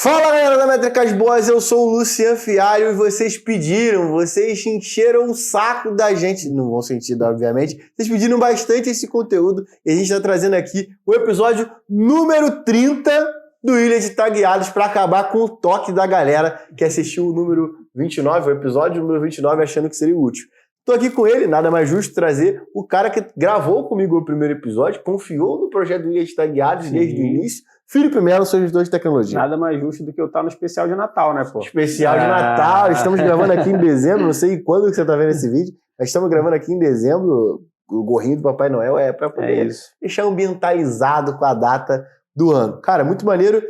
Fala galera da Métricas Boas, eu sou o Lucian Fialho e vocês encheram o saco da gente, no bom sentido obviamente, vocês pediram bastante esse conteúdo e a gente está trazendo aqui o episódio número 30 do Ilha de Tagueados para acabar com o toque da galera que assistiu o número 29, o episódio número 29 achando que seria útil. Tô aqui com ele, nada mais justo trazer o cara que gravou comigo o primeiro episódio, confiou no projeto do Ilha de Tagueados desde o início, Felipe Melo, sou gestor de tecnologia. Nada mais justo do que eu estar no especial de Natal, né, pô? Especial de Natal, estamos gravando aqui em dezembro, não sei quando que você tá vendo esse vídeo, mas estamos gravando aqui em dezembro, o gorrinho do Papai Noel é para poder deixar ambientalizado com a data do ano. Cara, muito maneiro,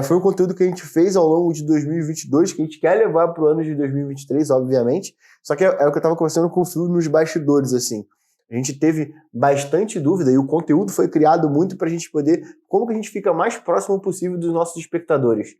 foi um conteúdo que a gente fez ao longo de 2022, que a gente quer levar para o ano de 2023, obviamente, só que é o que eu tava conversando com o Phil nos bastidores, assim. A gente teve bastante dúvida e o conteúdo foi criado muito para a gente poder, como que a gente fica mais próximo possível dos nossos espectadores.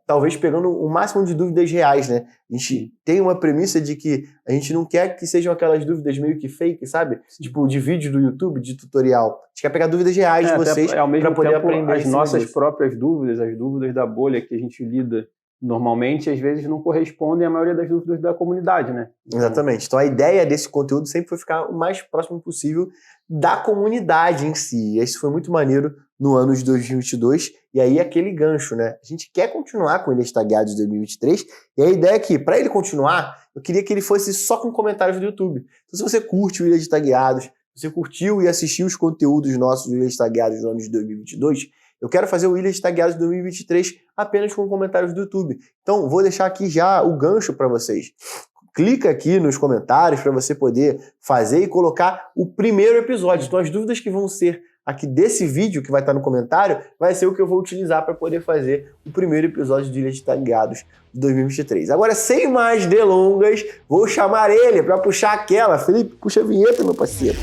Talvez pegando o máximo de dúvidas reais, né? A gente tem uma premissa de que a gente não quer que sejam aquelas dúvidas meio que fake, sabe? Tipo de vídeo do YouTube, de tutorial. A gente quer pegar dúvidas reais de vocês para poder aprender. As nossas próprias dúvidas, as dúvidas da bolha que a gente lida normalmente, às vezes não correspondem à maioria das dúvidas da comunidade, né? Exatamente. Então a ideia desse conteúdo sempre foi ficar o mais próximo possível da comunidade em si. Isso foi muito maneiro no ano de 2022. E aí aquele gancho, né? A gente quer continuar com Ilha de Tagueados de 2023. E a ideia é que, para ele continuar, eu queria que ele fosse só com comentários do YouTube. Então se você curte o Ilha de Tagueados, você curtiu e assistiu os conteúdos nossos do Ilha de Tagueados no ano de 2022, eu quero fazer o Ilha de Tagueados de 2023 apenas com comentários do YouTube. Então, vou deixar aqui já o gancho para vocês. Clica aqui nos comentários para você poder fazer e colocar o primeiro episódio. Então, as dúvidas que vão ser aqui desse vídeo que vai estar no comentário vai ser o que eu vou utilizar para poder fazer o primeiro episódio de Ilha de Tagueados de 2023. Agora, sem mais delongas, vou chamar ele para puxar aquela. Felipe, puxa a vinheta, meu parceiro.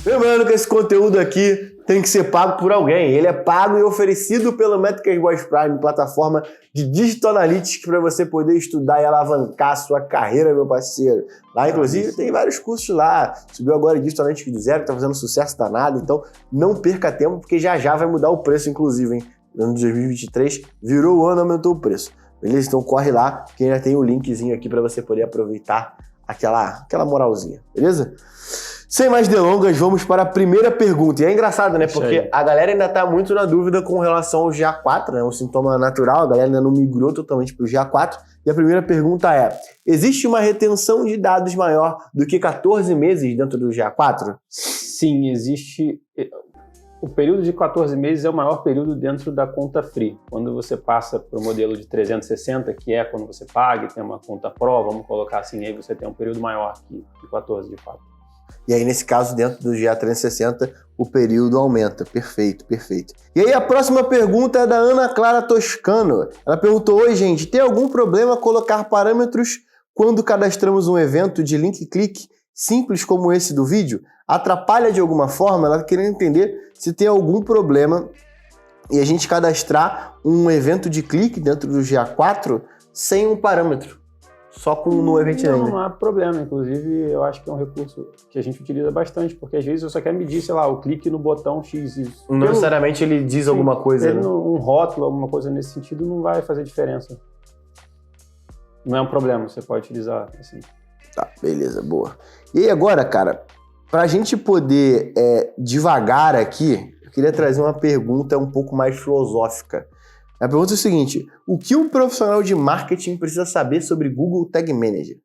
Lembrando que esse conteúdo aqui tem que ser pago por alguém. Ele é pago e oferecido pela Métricas Boas Prime, plataforma de Digital Analytics para você poder estudar e alavancar a sua carreira, meu parceiro. Lá, inclusive, tem vários cursos lá. Subiu agora Digital Analytics do zero, que está fazendo sucesso danado. Então, não perca tempo, porque já vai mudar o preço, inclusive, hein? No ano de 2023, virou o ano, aumentou o preço. Beleza? Então, corre lá, que ainda tem o linkzinho aqui para você poder aproveitar aquela moralzinha. Beleza? Sem mais delongas, vamos para a primeira pergunta. E é engraçado, né? Porque a galera ainda está muito na dúvida com relação ao GA4, né? Um sintoma natural, a galera ainda não migrou totalmente para o GA4. E a primeira pergunta é: existe uma retenção de dados maior do que 14 meses dentro do GA4? Sim, existe. O período de 14 meses é o maior período dentro da conta free. Quando você passa para o modelo de 360, que é quando você paga e tem uma conta Pro, vamos colocar assim, aí você tem um período maior que 14 de fato. E aí, nesse caso, dentro do GA360, o período aumenta. Perfeito, perfeito. E aí, a próxima pergunta é da Ana Clara Toscano. Ela perguntou: oi, gente, tem algum problema colocar parâmetros quando cadastramos um evento de link-click simples como esse do vídeo? Atrapalha de alguma forma? Ela queria entender se tem algum problema e a gente cadastrar um evento de clique dentro do GA4 sem um parâmetro. Só com no Event Name. Não há problema, inclusive eu acho que é um recurso que a gente utiliza bastante, porque às vezes eu só quero medir, sei lá, o clique no botão X. Não necessariamente ele diz alguma coisa, né? Um rótulo, alguma coisa nesse sentido não vai fazer diferença. Não é um problema, você pode utilizar assim. Tá, beleza, boa. E aí agora, cara, pra gente poder devagar aqui, eu queria trazer uma pergunta um pouco mais filosófica. A pergunta é o seguinte: o que um profissional de marketing precisa saber sobre Google Tag Manager?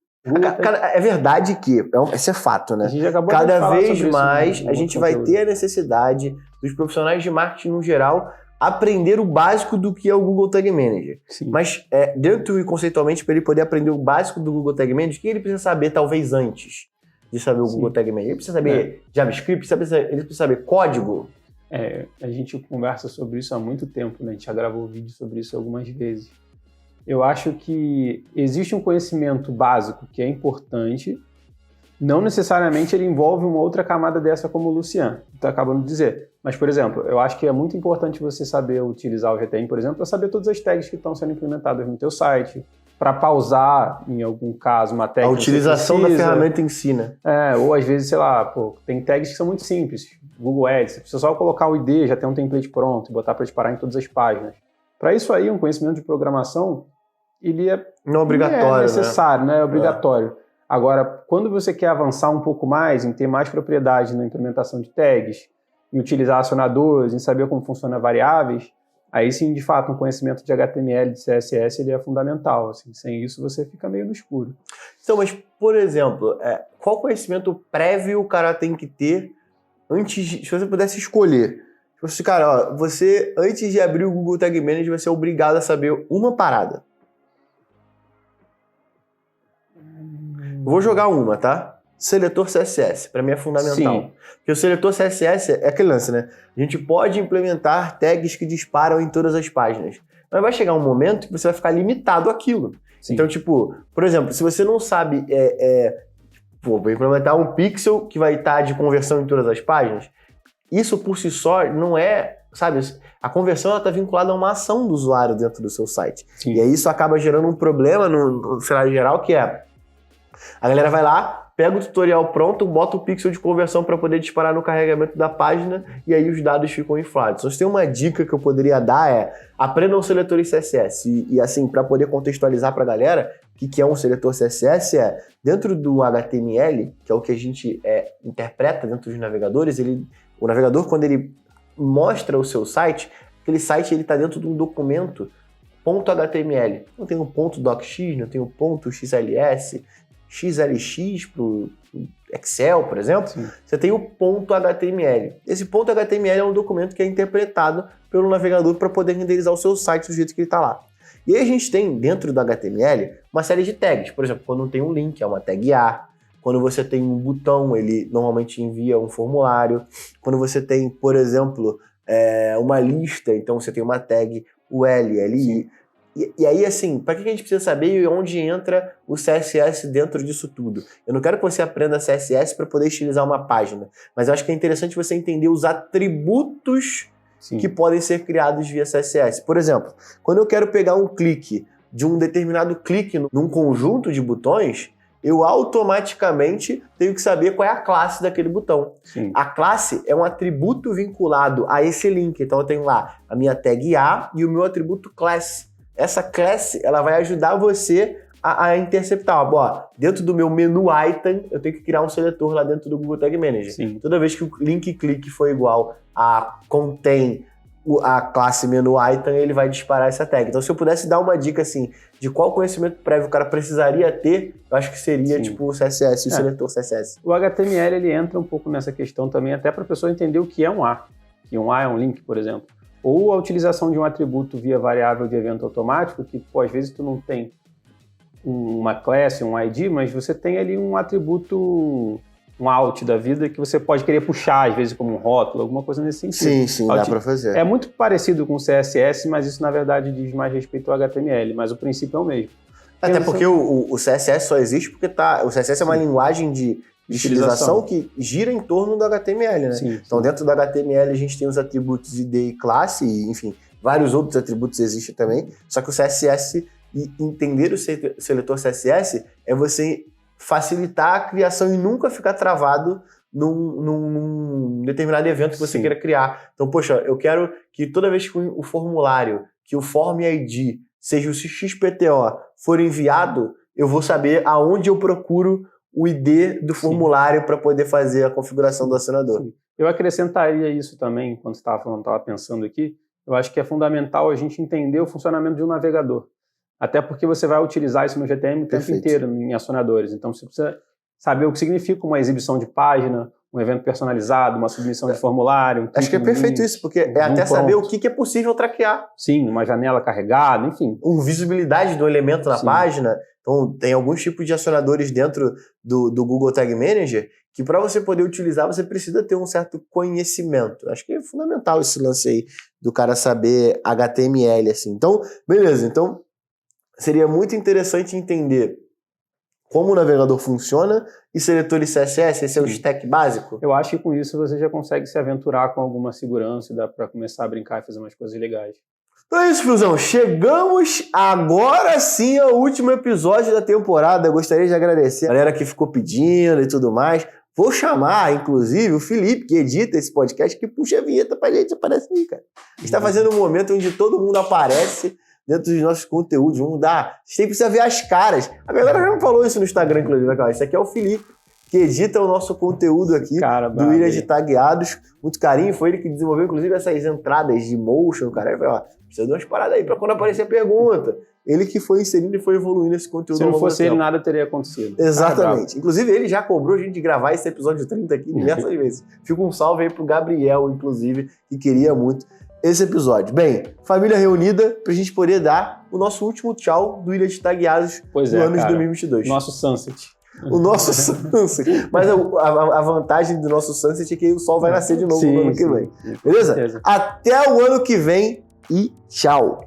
Cara, é verdade que, esse é fato, né? Cada vez mais a gente vai ter a necessidade dos profissionais de marketing no geral aprender o básico do que é o Google Tag Manager. Sim. Mas dentro e conceitualmente, para ele poder aprender o básico do Google Tag Manager, o que ele precisa saber talvez antes de saber o Google Tag Manager? Ele precisa saber JavaScript, ele precisa saber código. A gente conversa sobre isso há muito tempo, né? A gente já gravou vídeo sobre isso algumas vezes. Eu acho que existe um conhecimento básico que é importante, não necessariamente ele envolve uma outra camada dessa como o Lucian está acabando de dizer. Mas, por exemplo, eu acho que é muito importante você saber utilizar o GTM, por exemplo, para saber todas as tags que estão sendo implementadas no teu site, para pausar, em algum caso, uma tag. A utilização da ferramenta em si, né? Ou às vezes, sei lá, tem tags que são muito simples. Google Ads, você precisa só colocar o ID, já tem um template pronto, e botar para disparar em todas as páginas. Para isso aí, um conhecimento de programação, ele não é obrigatório, não é necessário, né? É obrigatório. Agora, quando você quer avançar um pouco mais, em ter mais propriedade na implementação de tags, em utilizar acionadores, em saber como funcionam variáveis, aí sim, de fato, um conhecimento de HTML, de CSS, ele é fundamental. Assim. Sem isso, você fica meio no escuro. Então, mas, por exemplo, qual conhecimento prévio o cara tem que ter antes de, se você pudesse escolher? Tipo, cara, você, antes de abrir o Google Tag Manager, vai ser obrigado a saber uma parada. Eu vou jogar uma, tá? Seletor CSS, para mim é fundamental. Sim. Porque o seletor CSS é aquele lance, né? A gente pode implementar tags que disparam em todas as páginas. Mas vai chegar um momento que você vai ficar limitado àquilo. Sim. Então, tipo, por exemplo, se você não sabe vou implementar um pixel que vai estar de conversão em todas as páginas, isso por si só não é, sabe, a conversão está vinculada a uma ação do usuário dentro do seu site. Sim. E aí isso acaba gerando um problema no cenário geral, que é a galera vai lá, pega o tutorial pronto, bota o pixel de conversão para poder disparar no carregamento da página e aí os dados ficam inflados. Então, se tem uma dica que eu poderia dar aprendam seletores CSS. E assim, para poder contextualizar para a galera, o que é um seletor CSS dentro do HTML, que é o que a gente interpreta dentro dos navegadores, o navegador, quando ele mostra o seu site, aquele site está dentro de um documento .html. Não tem um .docx, não tem um .xls, XLX para o Excel, por exemplo, sim. Você tem o .html. Esse .html é um documento que é interpretado pelo navegador para poder renderizar o seu site do jeito que ele está lá. E aí a gente tem, dentro do HTML, uma série de tags. Por exemplo, quando tem um link, é uma tag A. Quando você tem um botão, ele normalmente envia um formulário. Quando você tem, por exemplo, uma lista, então você tem uma tag ULLI. E aí, assim, para que a gente precisa saber onde entra o CSS dentro disso tudo? Eu não quero que você aprenda CSS para poder estilizar uma página, mas eu acho que é interessante você entender os atributos sim. Que podem ser criados via CSS. Por exemplo, quando eu quero pegar um clique de um determinado clique num conjunto de botões, eu automaticamente tenho que saber qual é a classe daquele botão. Sim. A classe é um atributo vinculado a esse link. Então eu tenho lá a minha tag A e o meu atributo class. Essa class, ela vai ajudar você a interceptar. Dentro do meu menu item, eu tenho que criar um seletor lá dentro do Google Tag Manager. Sim. Toda vez que o link clique for igual a contém a classe menu item, ele vai disparar essa tag. Então, se eu pudesse dar uma dica assim, de qual conhecimento prévio o cara precisaria ter, eu acho que seria tipo o CSS, o seletor CSS. O HTML, ele entra um pouco nessa questão também, até para a pessoa entender o que é um A. Que um A é um link, por exemplo. Ou a utilização de um atributo via variável de evento automático, que às vezes tu não tem uma classe, um ID, mas você tem ali um atributo, um out da vida, que você pode querer puxar, às vezes, como um rótulo, alguma coisa nesse sentido. Sim, dá para fazer. É muito parecido com o CSS, mas isso, na verdade, diz mais respeito ao HTML, mas o princípio é o mesmo. Até porque o CSS só existe porque o CSS é uma linguagem de utilização que gira em torno do HTML, né? Sim. Então, dentro do HTML, a gente tem os atributos ID e classe, e, enfim, vários outros atributos existem também, só que o CSS, e entender o seletor CSS, é você facilitar a criação e nunca ficar travado num determinado evento que você queira criar. Então, poxa, eu quero que toda vez que o formulário, que o Form ID, seja o XPTO, for enviado, eu vou saber aonde eu procuro o ID do formulário para poder fazer a configuração do acionador. Sim. Eu acrescentaria isso também, quando você estava pensando aqui, eu acho que é fundamental a gente entender o funcionamento de um navegador. Até porque você vai utilizar isso no GTM o tempo inteiro, em acionadores. Então, você precisa saber o que significa uma exibição de página, um evento personalizado, uma submissão de formulário. Acho que é perfeito isso, porque é até saber o que é possível traquear. Sim, uma janela carregada, enfim. Visibilidade do elemento na página. Então, tem alguns tipos de acionadores dentro do Google Tag Manager que, para você poder utilizar, você precisa ter um certo conhecimento. Acho que é fundamental esse lance aí do cara saber HTML, assim. Então, beleza. Então, seria muito interessante entender como o navegador funciona e seletores CSS, esse é o stack básico? Eu acho que com isso você já consegue se aventurar com alguma segurança e dá para começar a brincar e fazer umas coisas legais. Então é isso, Fiozão. Chegamos agora sim ao último episódio da temporada. Eu gostaria de agradecer a galera que ficou pedindo e tudo mais. Vou chamar, inclusive, o Felipe, que edita esse podcast, que puxa a vinheta pra gente. Aparece aí, cara. A gente tá fazendo um momento onde todo mundo aparece dentro dos nossos conteúdos. Vamos dar... Você precisa ver as caras. A galera já me falou isso no Instagram, inclusive. Esse aqui é o Felipe, que edita o nosso conteúdo aqui, cara, do Ilhas de Tagueados. Muito carinho. Foi ele que desenvolveu, inclusive, essas entradas de motion, cara. Ele falou, ó, precisa de umas paradas aí pra quando aparecer a pergunta. Ele que foi inserindo e foi evoluindo esse conteúdo. Se não fosse ele, nada teria acontecido. Exatamente. Inclusive, ele já cobrou a gente de gravar esse episódio 30 aqui diversas vezes. Fica um salve aí pro Gabriel, inclusive, que queria muito esse episódio. Bem, família reunida pra gente poder dar o nosso último tchau do Ilhas de Tagueados no ano de 2022. Nosso sunset. O nosso sunset. Mas a vantagem do nosso sunset é que o sol vai nascer de novo no ano que vem. Beleza? Até o ano que vem e tchau!